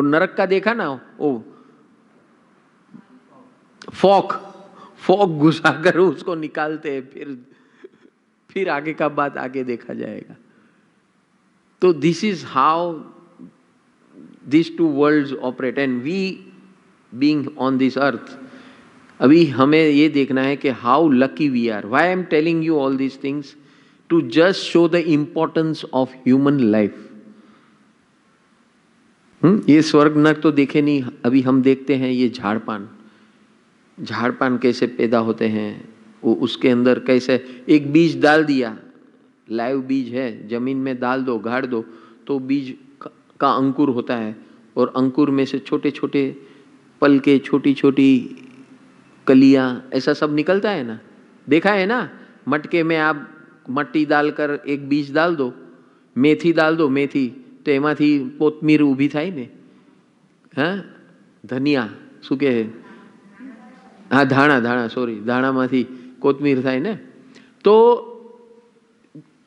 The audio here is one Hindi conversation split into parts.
नरक का देखा ना, वो फॉक घुसाकर उसको निकालते हैं, फिर आगे का बात आगे देखा जाएगा। तो this is how this two worlds operate and we being on this earth. अभी हमें ये देखना है कि how lucky we are. Why I am telling you all these things? To just show the importance of human life. ये स्वर्ग नरक तो देखे नहीं, अभी हम देखते हैं ये झाड़पान कैसे पैदा होते हैं, वो उसके अंदर कैसे एक बीज डाल दिया, लाइव बीज है, जमीन में डाल दो, गाड़ दो, तो बीज का अंकुर होता है, और अंकुर में से छोटे छोटे पल के छोटी छोटी कलियां, ऐसा सब निकलता है ना, देखा है ना। मटके में आप मट्टी डालकर एक बीज डाल दो, मेथी डाल दो, मेथी तो एमांथी कोथमीर ઊભી થાય ને, હા ધનિયા શું કહે, હા धाणा सॉरी, धाणाમાંથી कोथमीर થાય ને। तो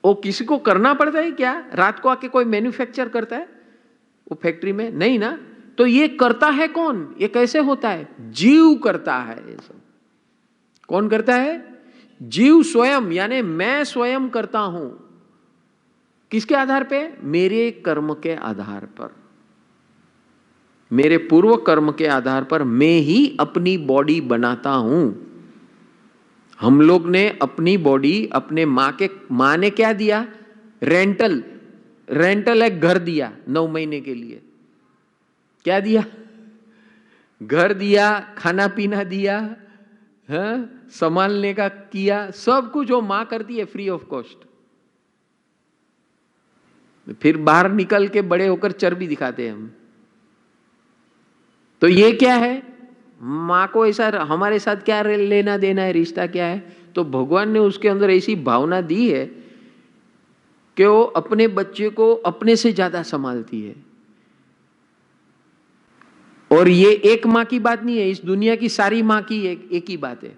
वो किसी को करना पड़ता है क्या? रात को आके कोई मैन्युफैक्चर करता है वो फैक्ट्री में? नहीं ना। तो ये करता है कौन? ये कैसे होता है? जीव करता है ये सब। कौन करता है? जीव स्वयं, यानी मैं स्वयं करता हूं। किसके आधार पे? मेरे कर्म के आधार पर, मेरे पूर्व कर्म के आधार पर मैं ही अपनी बॉडी बनाता हूं। हम लोग ने अपनी बॉडी अपने मां ने क्या दिया? रेंटल एक घर दिया 9 महीने के लिए। क्या दिया? घर दिया, खाना पीना दिया, संभालने का किया, सब कुछ वो मां करती है फ्री ऑफ कॉस्ट। फिर बाहर निकल के बड़े होकर चर्बी दिखाते हैं हम। तो ये क्या है? मां को ऐसा हमारे साथ क्या लेना देना है, रिश्ता क्या है? तो भगवान ने उसके अंदर ऐसी भावना दी है कि वो अपने बच्चे को अपने से ज्यादा संभालती है। और ये एक मां की बात नहीं है, इस दुनिया की सारी मां की एक ही बात है।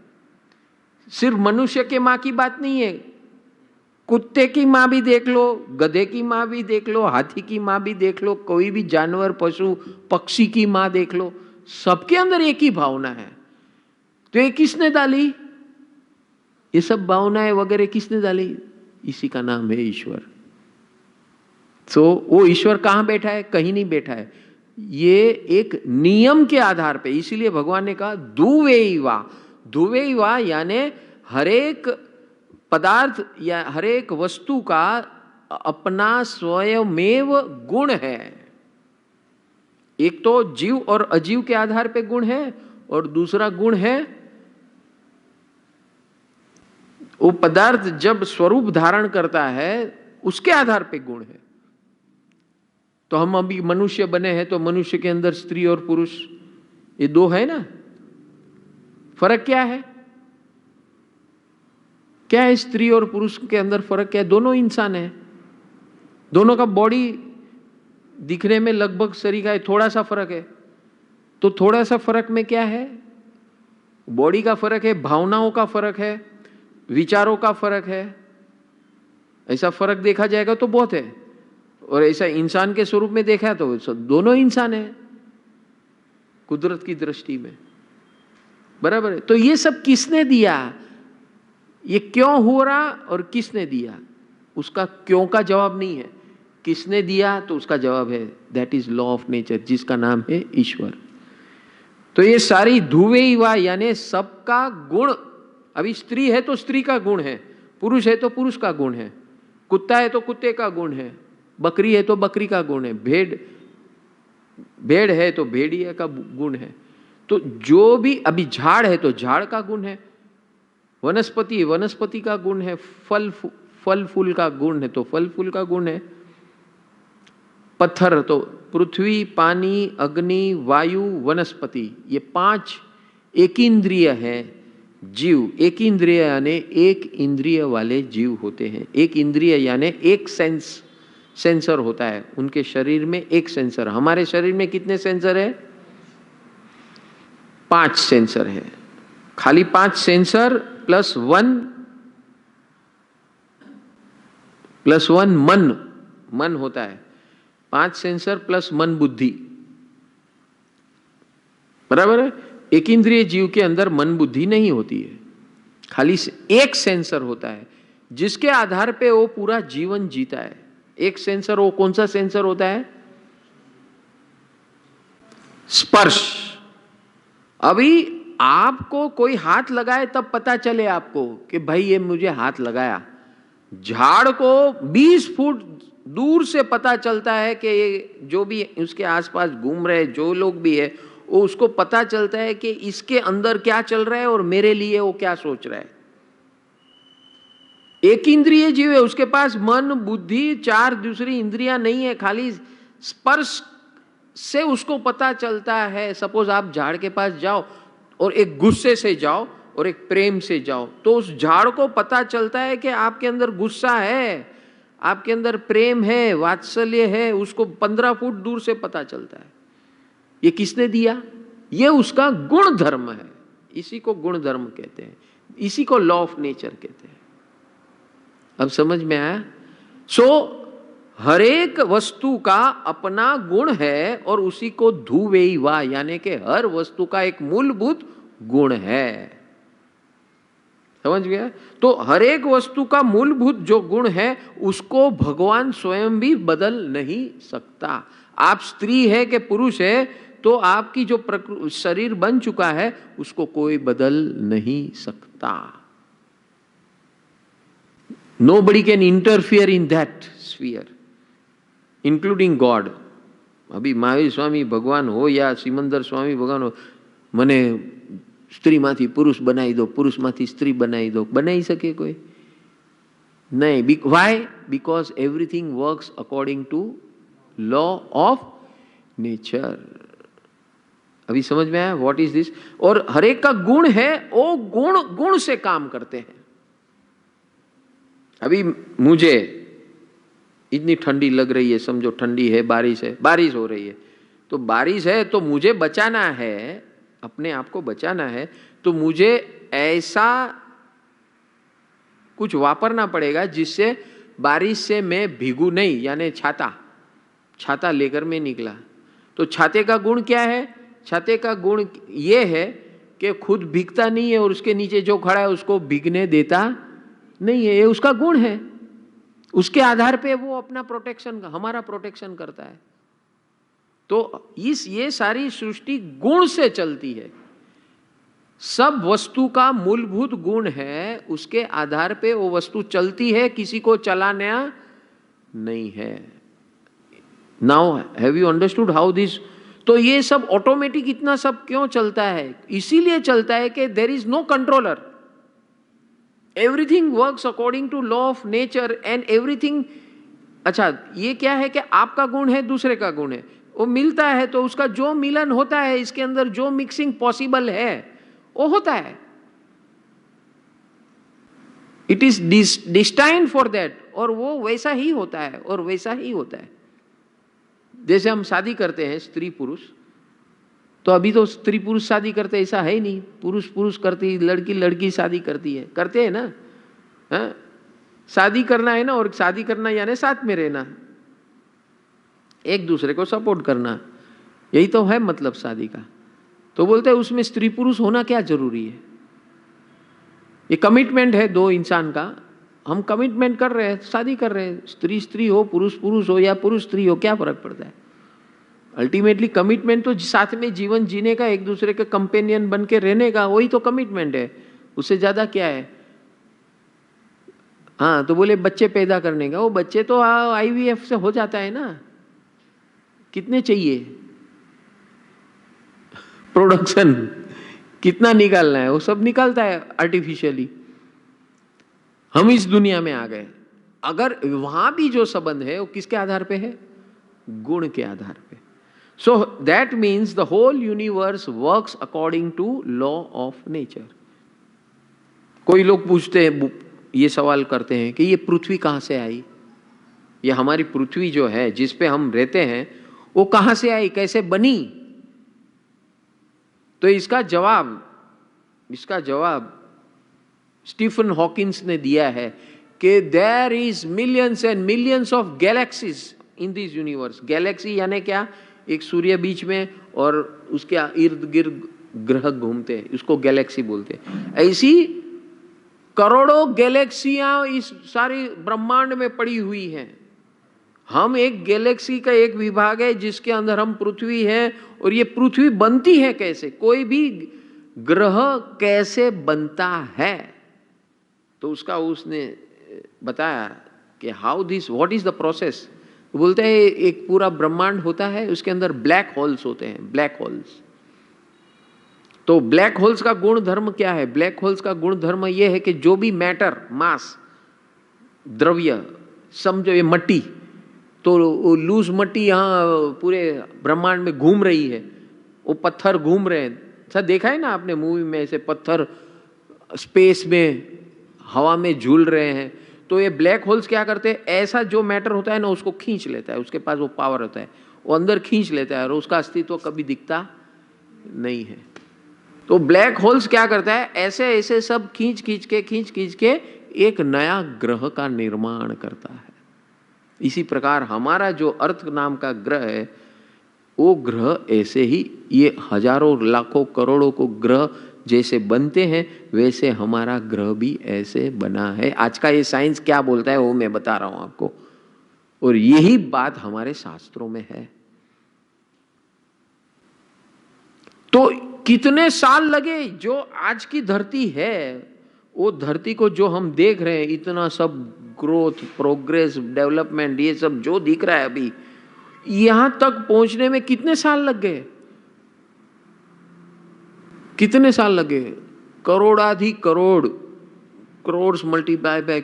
सिर्फ मनुष्य के मां की बात नहीं है, कुत्ते की मां भी देख लो, गधे की मां भी देख लो, हाथी की मां भी देख लो, कोई भी जानवर, पशु, पक्षी की मां देख लो, सबके अंदर एक ही भावना है। तो ये किसने डाली? ये सब भावनाएं वगैरह किसने डाली? इसी का नाम है ईश्वर। तो वो ईश्वर कहां बैठा है? कहीं नहीं बैठा है। ये एक नियम के आधार पे, इसीलिए भगवान ने कहा धुवेवा, यानी हरेक पदार्थ या हरेक वस्तु का अपना स्वयमेव गुण है। एक तो जीव और अजीव के आधार पे गुण है, और दूसरा गुण है वो पदार्थ जब स्वरूप धारण करता है उसके आधार पे गुण है। तो हम अभी मनुष्य बने हैं, तो मनुष्य के अंदर स्त्री और पुरुष ये दो है ना। फर्क क्या है? क्या है स्त्री और पुरुष के अंदर फर्क? क्या है? दोनों इंसान है, दोनों का बॉडी दिखने में लगभग सरीका है, थोड़ा सा फर्क है। तो थोड़ा सा फर्क में क्या है? बॉडी का फर्क है, भावनाओं का फर्क है, विचारों का फर्क है। ऐसा फर्क देखा जाएगा तो बहुत है, और ऐसा इंसान के स्वरूप में देखा तो दोनों इंसान है कुदरत की दृष्टि में, बराबर है। तो ये सब किसने दिया? ये क्यों हो रहा और किसने दिया? उसका क्यों का जवाब नहीं है, किसने दिया तो उसका जवाब है that is law of nature, जिसका नाम है ईश्वर। तो ये सारी धुवेवा यानी सबका गुण, अभी स्त्री है तो स्त्री का गुण है, पुरुष है तो पुरुष का गुण है, कुत्ता है तो कुत्ते का गुण है, बकरी है तो बकरी का गुण है, भेड़ है तो भेड़िया का गुण है। तो जो भी, अभी झाड़ है तो झाड़ का गुण है, वनस्पति का गुण है, फल फूल का गुण है तो फल फूल का गुण है, पत्थर तो पृथ्वी, पानी, अग्नि, वायु, वनस्पति, ये 5 एक इंद्रिय है। जीव एक इंद्रिय यानी एक इंद्रिय वाले जीव होते हैं। एक इंद्रिय यानी एक सेंसर होता है उनके शरीर में, एक सेंसर। हमारे शरीर में कितने सेंसर है? 5 सेंसर है। खाली 5 सेंसर प्लस 1 मन होता है। 5 सेंसर प्लस मन बुद्धि, बराबर है। एक इंद्रिय जीव के अंदर मन बुद्धि नहीं होती है, खाली एक सेंसर होता है जिसके आधार पे वो पूरा जीवन जीता है। एक सेंसर, वो कौन सा सेंसर होता है? स्पर्श। अभी आपको कोई हाथ लगाए तब पता चले आपको कि भाई ये मुझे हाथ लगाया। झाड़ को 20 फुट दूर से पता चलता है कि ये जो भी उसके आसपास घूम रहे जो लोग भी है, वो उसको पता चलता है कि इसके अंदर क्या चल रहा है और मेरे लिए वो क्या सोच रहा है। एक इंद्रिय जीव है, उसके पास मन बुद्धि 4 दूसरी इंद्रियां नहीं है, खाली स्पर्श से उसको पता चलता है। सपोज आप झाड़ के पास जाओ और एक गुस्से से जाओ और एक प्रेम से जाओ, तो उस झाड़ को पता चलता है कि आपके अंदर गुस्सा है, आपके अंदर प्रेम है, वात्सल्य है, उसको 15 फुट दूर से पता चलता है। ये किसने दिया? ये उसका गुण धर्म है। इसी को गुण धर्म कहते हैं, इसी को लॉ ऑफ नेचर कहते हैं। अब समझ में आया? हर एक वस्तु का अपना गुण है और उसी को धुवेई वा, यानी कि हर वस्तु का एक मूलभूत गुण है। समझ गया? तो हर एक वस्तु का मूलभूत जो गुण है उसको भगवान स्वयं भी बदल नहीं सकता। आप स्त्री है कि पुरुष है, तो आपकी जो शरीर बन चुका है उसको कोई बदल नहीं सकता। Nobody can interfere in that sphere, including God. अभी महावीर स्वामी भगवान हो या सिमंदर स्वामी भगवान हो, મને સ્ત્રીમાંથી પુરુષ બનાવી દો, પુરુષમાંથી સ્ત્રી બનાવી દો, બનાવી શકે કોઈ? नहीं। Why? Because everything works according to law of nature. अभी समझ में आया? What is this? और हर एक का गुण है, वो गुण से काम करते हैं। अभी मुझे इतनी ठंडी लग रही है, समझो ठंडी है, बारिश है, बारिश हो रही है, तो बारिश है तो मुझे बचाना है, अपने आप को बचाना है, तो मुझे ऐसा कुछ वापरना पड़ेगा जिससे बारिश से मैं भीगू नहीं, यानी छाता लेकर मैं निकला। तो छाते का गुण क्या है? छाते का गुण ये है कि खुद भीगता नहीं है और उसके नीचे जो खड़ा है उसको भीगने देता नहीं है, ये उसका गुण है। उसके आधार पे वो अपना प्रोटेक्शन, हमारा प्रोटेक्शन करता है। तो ये सारी सृष्टि गुण से चलती है। सब वस्तु का मूलभूत गुण है, उसके आधार पे वो वस्तु चलती है, किसी को चलाना नहीं है। Now have you understood how this? तो ये सब ऑटोमेटिक इतना सब क्यों चलता है? इसीलिए चलता है कि there is no controller. Everything works according to law of nature and everything. अच्छा, ये क्या है कि आपका गुण है, दूसरे का गुण है, वो मिलता है तो उसका जो मिलन होता है, इसके अंदर जो मिक्सिंग पॉसिबल है वो होता है। इट इज डिस्टाइन्ड फॉर दैट, और वो वैसा ही होता है और वैसा ही होता है। जैसे हम शादी करते हैं स्त्री पुरुष, तो अभी तो स्त्री पुरुष शादी करते ऐसा है ही नहीं, पुरुष पुरुष करती, लड़की लड़की शादी करती है, करते हैं ना? हाँ? शादी करना है ना, और शादी करना यानी साथ में रहना, एक दूसरे को सपोर्ट करना, यही तो है मतलब शादी का। तो बोलते हैं उसमें स्त्री पुरुष होना क्या जरूरी है? ये कमिटमेंट है दो इंसान का, हम कमिटमेंट कर रहे हैं, शादी कर रहे हैं, स्त्री स्त्री हो, पुरुष पुरुष हो या पुरुष स्त्री हो, क्या फर्क पड़ता है? अल्टीमेटली कमिटमेंट तो साथ में जीवन जीने का, एक दूसरे के कंपेनियन बन के रहने का, वही तो कमिटमेंट है। उससे ज्यादा क्या है? हाँ, तो बोले बच्चे पैदा करने का, वो बच्चे तो IVF से हो जाता है ना। कितने चाहिए? प्रोडक्शन कितना निकालना है, वो सब निकालता है आर्टिफिशियली। हम इस दुनिया में आ गए। अगर वहां भी जो संबंध है वो किसके आधार पे है? गुण के आधार पे। So that means the whole universe works according to law of nature. कोई लोग पूछते हैं, ये सवाल करते हैं कि ये पृथ्वी कहां से आई? ये हमारी पृथ्वी जो है जिस पे हम रहते हैं वो कहां से आई, कैसे बनी? तो इसका जवाब स्टीफन हॉकिंस ने दिया है कि there is millions and millions of galaxies in this universe. Galaxy यानी क्या? एक सूर्य बीच में और उसके इर्द गिर्द ग्रह घूमते हैं, उसको गैलेक्सी बोलते हैं। ऐसी करोड़ों गैलेक्सियां इस सारी ब्रह्मांड में पड़ी हुई हैं। हम एक गैलेक्सी का एक विभाग है जिसके अंदर हम पृथ्वी है। और ये पृथ्वी बनती है कैसे, कोई भी ग्रह कैसे बनता है, तो उसका उसने बताया कि how this, what is the process. बोलते हैं एक पूरा ब्रह्मांड होता है, उसके अंदर ब्लैक होल्स होते हैं, ब्लैक होल्स। तो ब्लैक होल्स का गुण धर्म क्या है? ब्लैक होल्स का गुण धर्म यह है कि जो भी मैटर, मास, द्रव्य, समझो ये मट्टी, तो लूज मट्टी यहाँ पूरे ब्रह्मांड में घूम रही है, वो पत्थर घूम रहे हैं। अच्छा देखा है ना आपने मूवी में, ऐसे पत्थर स्पेस में हवा में झूल रहे हैं। तो ये ब्लैक होल्स क्या करते हैं, ऐसा जो मैटर होता है ना उसको खींच लेता है, उसके पास वो पावर होता है, वो अंदर खींच लेता है और उसका अस्तित्व कभी दिखता नहीं है। तो ब्लैक होल्स क्या करता है, ऐसे ऐसे सब खींच खींच के एक नया ग्रह का निर्माण करता है। इसी प्रकार हमारा जो अर्थ नाम का ग्रह है, वो ग्रह ऐसे ही, ये हजारों लाखों करोड़ों को ग्रह जैसे बनते हैं वैसे हमारा ग्रह भी ऐसे बना है। आज का ये साइंस क्या बोलता है वो मैं बता रहा हूं आपको, और यही बात हमारे शास्त्रों में है। तो कितने साल लगे, जो आज की धरती है, वो धरती को जो हम देख रहे हैं, इतना सब ग्रोथ, प्रोग्रेस, डेवलपमेंट, ये सब जो दिख रहा है अभी, यहां तक पहुंचने में कितने साल लग गए? कितने साल लगे? करोड़ाधि करोड़, करोड़ मल्टीप्लाई बाय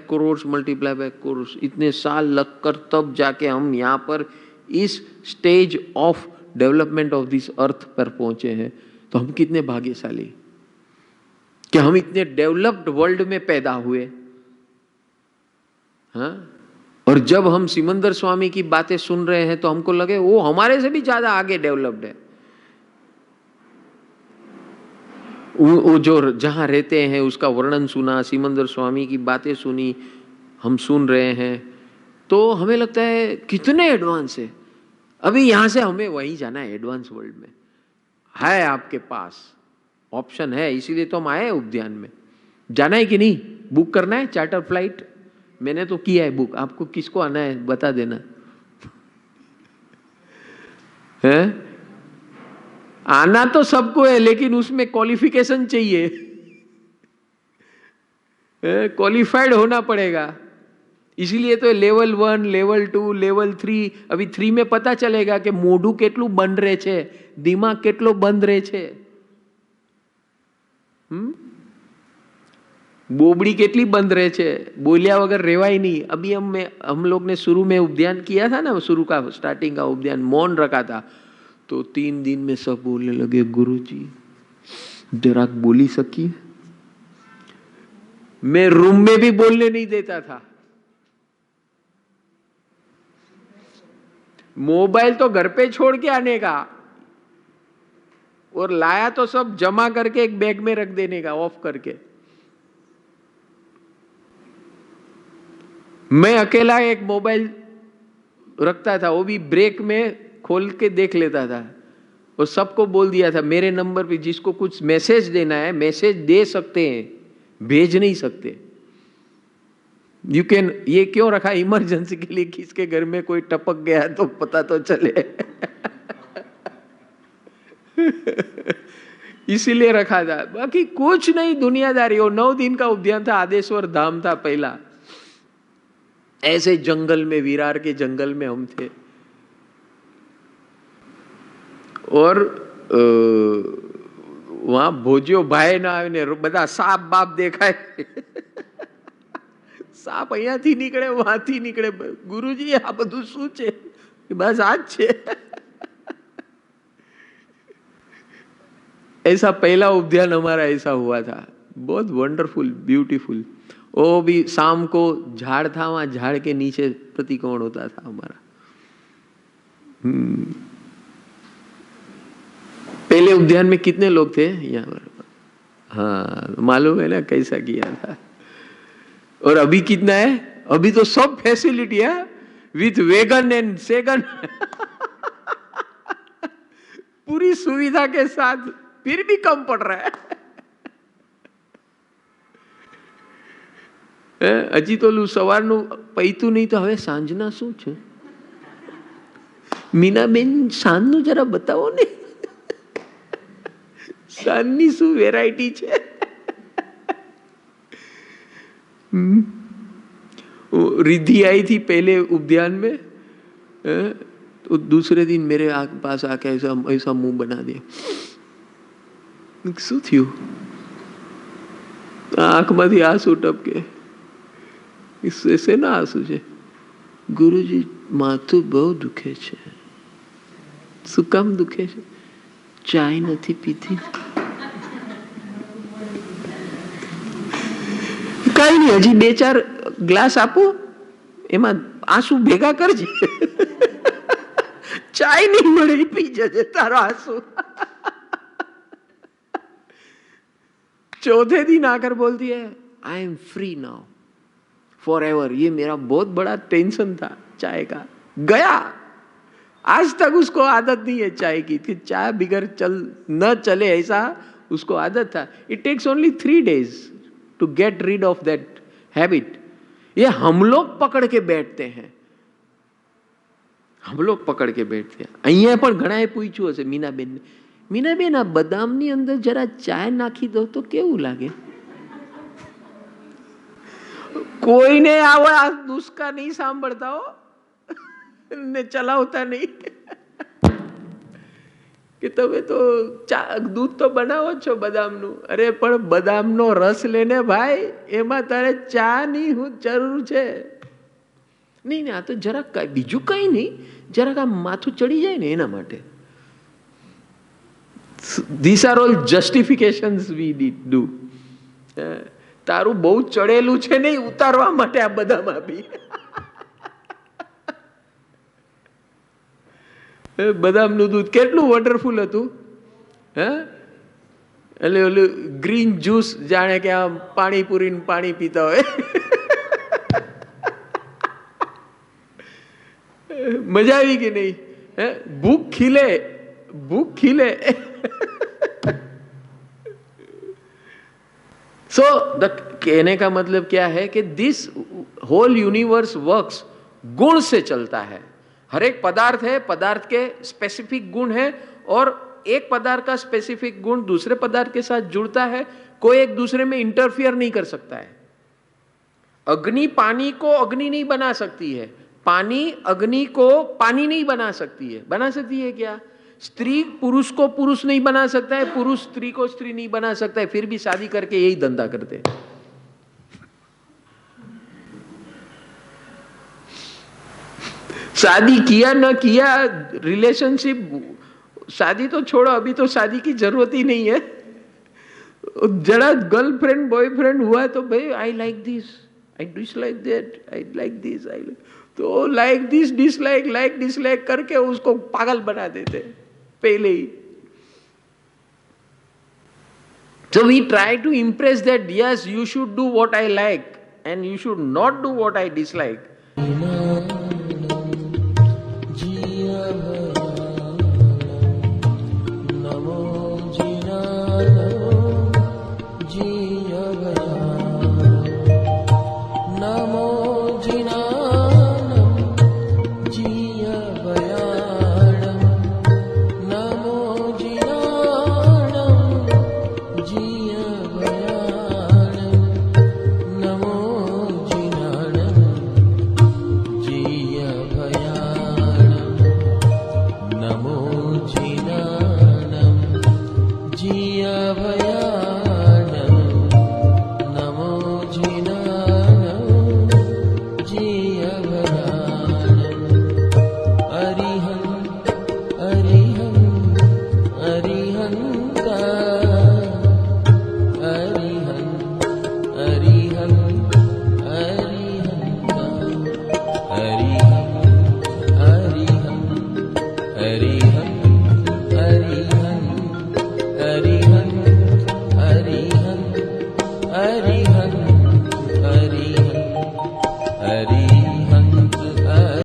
करोड़, इतने साल लगकर तब जाके हम यहां पर इस stage of development of this earth पर पहुंचे हैं। तो हम कितने भाग्यशाली कि हम इतने डेवलप्ड वर्ल्ड में पैदा हुए। हाँ, और जब हम सिमंदर स्वामी की बातें सुन रहे हैं तो हमको लगे वो हमारे से भी ज्यादा आगे डेवलप्ड है। वो जो जहां रहते हैं उसका वर्णन सुना, सिमंदर स्वामी की बातें सुनी, हम सुन रहे हैं, तो हमें लगता है कितने एडवांस है। अभी यहां से हमें वहीं जाना है, एडवांस वर्ल्ड में है, आपके पास ऑप्शन है, इसीलिए तो हम आए उद्यान में। जाना है कि नहीं? बुक करना है चार्टर फ्लाइट? मैंने तो किया है बुक, आपको किसको आना है बता देना है। आना तो सबको है, लेकिन उसमें क्वालिफिकेशन चाहिए, क्वालिफाइड होना पड़ेगा। इसीलिए तो लेवल 1, लेवल 2, लेवल 3, अभी 3 में पता चलेगा कि मोढू કેટલું બંધ રહે છે, દિમાગ કેટલો બંધ રહે છે, बोबड़ी કેટલી બંધ રહે છે, बोलिया वगैरह रेवाई नहीं। अभी हम लोग ने शुरू में उद्यान किया था ना, शुरू का स्टार्टिंग का उद्यान मौन रखा था, तो 3 दिन में सब बोलने लगे गुरुजी जरा बोली सकी। मैं रूम में भी बोलने नहीं देता था, मोबाइल तो घर पे छोड़ के आने का, और लाया तो सब जमा करके एक बैग में रख देने का, ऑफ करके। मैं अकेला एक मोबाइल रखता था, वो भी ब्रेक में खोल के देख लेता था, और सबको बोल दिया था मेरे नंबर पे जिसको कुछ मैसेज देना है मैसेज दे सकते हैं, भेज नहीं सकते। यू कैन, ये क्यों रखा? इमरजेंसी के लिए, किसके घर में कोई टपक गया तो पता तो चले इसीलिए रखा था, बाकी कुछ नहीं दुनियादारी। वो 9 दिन का उद्यान था, आदेश्वर धाम था पहला। ऐसे जंगल में, विरार के जंगल में हम थे, और वहां भोजियो भाई ना आવીને બધા સાપ બાપ દેખાય સાપ અહીંયાથી નીકળે વહાંથી નીકળે, ગુરુજી આ બધું શું છે? બસ આ જ છે। ऐसा पहला उद्यान हमारा ऐसा हुआ था, बहुत वंडरफुल, ब्यूटीफुल। वो भी शाम को झाड़ था, वहां झाड़ के नीचे प्रतिकोण होता था हमारा। पहले उद्यान में कितने लोग थे यहाँ पर? हाँ, मालूम है ना कैसा किया था। और अभी कितना है? अभी तो सब फैसिलिटी है, विथ वेगन एंड सेगन पूरी सुविधा के साथ फिर भी कम पड़ रहा है। હજી તો સવારનું પૈતું નહીં તો હવે સાંજના શું છે? મીનાબેન સાંજનું જરા બતાવો ને, સાંજની શું વેરાયટી છે? रिद्धि आई थी पहले उद्यान में, तो दूसरे दिन मेरे पास आके ऐसा ऐसा मुंह बना दिया। શું થયું? આંખમાંથી આંસુ ટપકે। શેના આંસુ છે? ગુરુજી માથું બહુ દુખે છે। શું કામ દુખે છે? ચાય નથી પીતી। કઈ નહીં, હજી 2-4 ગ્લાસ આપો, એમાં આંસુ ભેગા કરજે। ચાય નહીં મળે, પી જજે તારો આંસુ। चौथे दिन आकर बोलती है I am free now for ever. ये मेरा बहुत बड़ा टेंशन था चाय का, गया। आज तक उसको आदत नहीं है चाय की, कि चाय बिगर न चले ऐसा उसको आदत था। It takes only 3 days to get rid of that habit. ये हम लोग पकड़ के बैठते हैं, हम लोग पकड़ के बैठते हैं। અહીંયા પણ ઘણાએ પૂછ્યું હશે મીનાબેન, મીનાબેન આ બદામની અંદર જરા ચાય નાખી દો તો કેવું લાગે? કોઈને આવા નુસ્ખા નહીં સાંભળતા હો ને ચલાવતા નહીં, કે તમે તો દૂધ તો બનાવો છો બદામનું। અરે પણ બદામનો રસ લેને ભાઈ, એમાં તારે ચા ની જરૂર છે। નહીં ને આ તો જરાક બીજું કઈ નહીં, જરાક આ માથું ચડી જાય ને એના માટે। These are all justifications we do. તારું બહુ ચડેલું છે નહીં, ઉતારવા માટે આ બદામ આપી। બદામનું દૂધ કેટલું વન્ડરફુલ હતું, હે? એટલે ઓલું ગ્રીન જ્યુસ જાણે કે આમ પાણીપુરી પાણી પીતા હોય। મજા આવી કે નહીં? હે? ભૂખ ખીલે, ભૂખ ખીલે। सो कहने का मतलब क्या है कि दिस होल यूनिवर्स वर्क्स गुण से चलता है। हर एक पदार्थ है, पदार्थ के स्पेसिफिक गुण है, और एक पदार्थ का स्पेसिफिक गुण दूसरे पदार्थ के साथ जुड़ता है। कोई एक दूसरे में इंटरफियर नहीं कर सकता है। अग्नि पानी को अग्नि नहीं बना सकती है, पानी अग्नि को पानी नहीं बना सकती है। बना सकती है क्या? स्त्री पुरुष को पुरुष नहीं बना सकता है, पुरुष स्त्री को स्त्री नहीं बना सकता है, फिर भी शादी करके यही धंधा करते हैं। शादी किया न किया, रिलेशनशिप, शादी तो छोड़ो, अभी तो शादी की जरूरत ही नहीं है। जरा गर्लफ्रेंड बॉयफ्रेंड हुआ तो भाई I like this, I dislike that, I like this, I तो like this dislike like dislike करके उसको पागल बना देते पहले ही। So we try to impress that yes, you should do what I like and you should not do what I dislike.